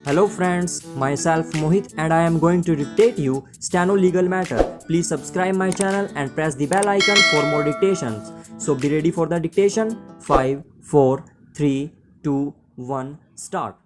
Hello friends, myself Mohit and I am going to dictate you Steno Legal Matter. Please subscribe my channel and press the bell icon for more dictations. So be ready for the dictation. 5, 4, 3, 2, 1, start.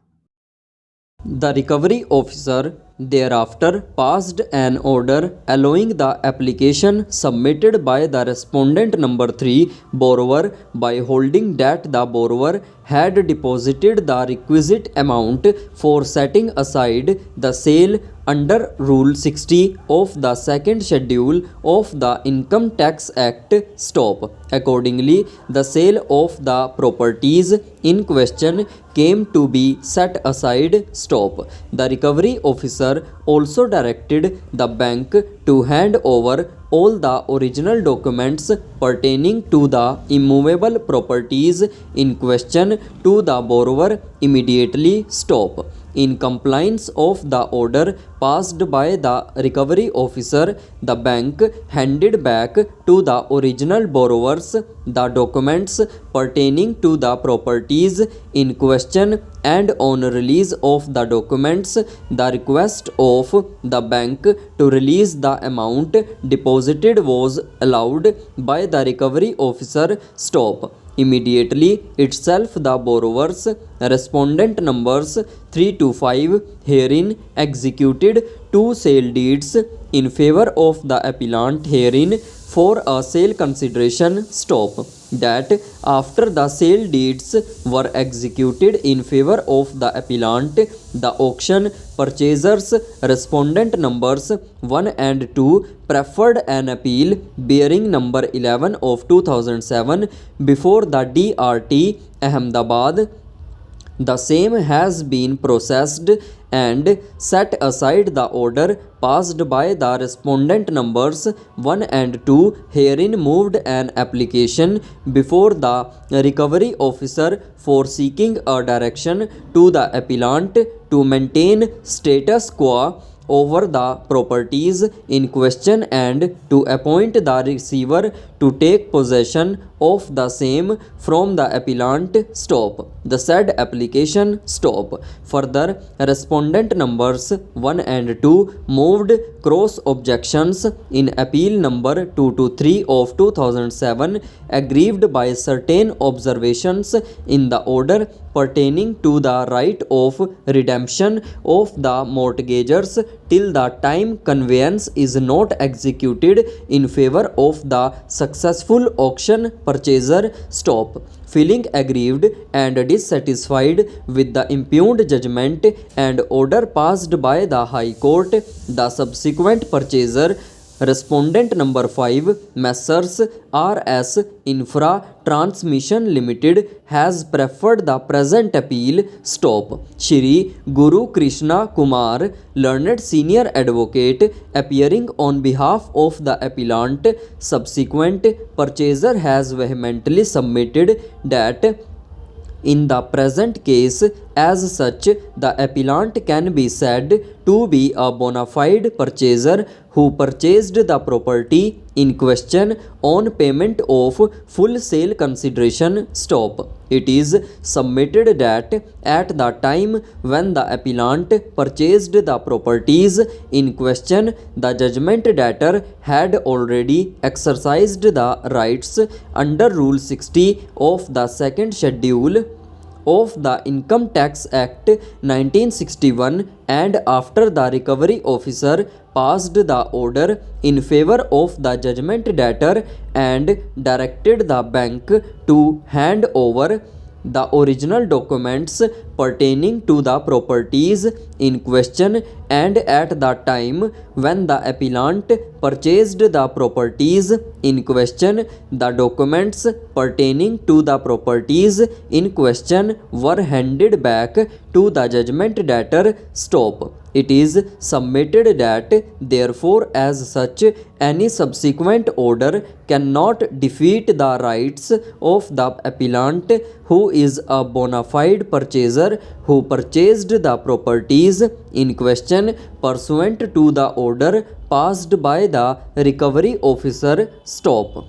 The recovery officer thereafter passed an order allowing the application submitted by the respondent number 3 borrower by holding that the borrower had deposited the requisite amount for setting aside the sale under Rule 60 of the second schedule of the Income Tax Act stop. Accordingly, the sale of the properties in question came to be set aside stop. The recovery officer also directed the bank to hand over all the original documents pertaining to the immovable properties in question to the borrower immediately stop. In compliance of the order passed by the recovery officer, the bank handed back to the original borrowers the documents pertaining to the properties in question, and on release of the documents, the request of the bank to release the amount deposited was allowed by the recovery officer stop. Immediately itself the borrowers respondent numbers 3 to 5 herein executed 2 sale deeds in favor of the appellant herein for a sale consideration stop. That after the sale deeds were executed in favor of the appellant, the auction purchasers respondent numbers 1 and 2 preferred an appeal bearing number 11 of 2007 before the DRT Ahmedabad. The same has been processed and set aside. The order passed by the respondent numbers 1 and 2 herein moved an application before the recovery officer for seeking a direction to the appellant to maintain status quo over the properties in question and to appoint the receiver to take possession of the same from the appellant stop. The said application stop. Further, respondent numbers 1 and 2 moved cross objections in appeal number 2 to 3 of 2007 aggrieved by certain observations in the order pertaining to the right of redemption of the mortgagors till the time conveyance is not executed in favor of the successful auction purchaser stop. Feeling aggrieved and dissatisfied with the impugned judgment and order passed by the High Court, the subsequent purchaser respondent number 5 Messrs RS Infra Transmission Limited has preferred the present appeal stop. Shri Guru Krishna Kumar, learned senior advocate appearing on behalf of the appellant, subsequent purchaser has vehemently submitted that in the present case, as such, the appellant can be said to be a bona fide purchaser who purchased the property in question on payment of full sale consideration stop. It is submitted that at the time when the appellant purchased the properties in question, the judgment debtor had already exercised the rights under Rule 60 of the second schedule of the Income Tax Act 1961, and after the recovery officer passed the order in favor of the judgment debtor and directed the bank to hand over the original documents pertaining to the properties in question, and at the time when the appellant purchased the properties in question, the documents pertaining to the properties in question were handed back to the judgment debtor stop. It is submitted that therefore as such any subsequent order cannot defeat the rights of the appellant who is a bona fide purchaser who purchased the properties in question pursuant to the order passed by the recovery officer stop.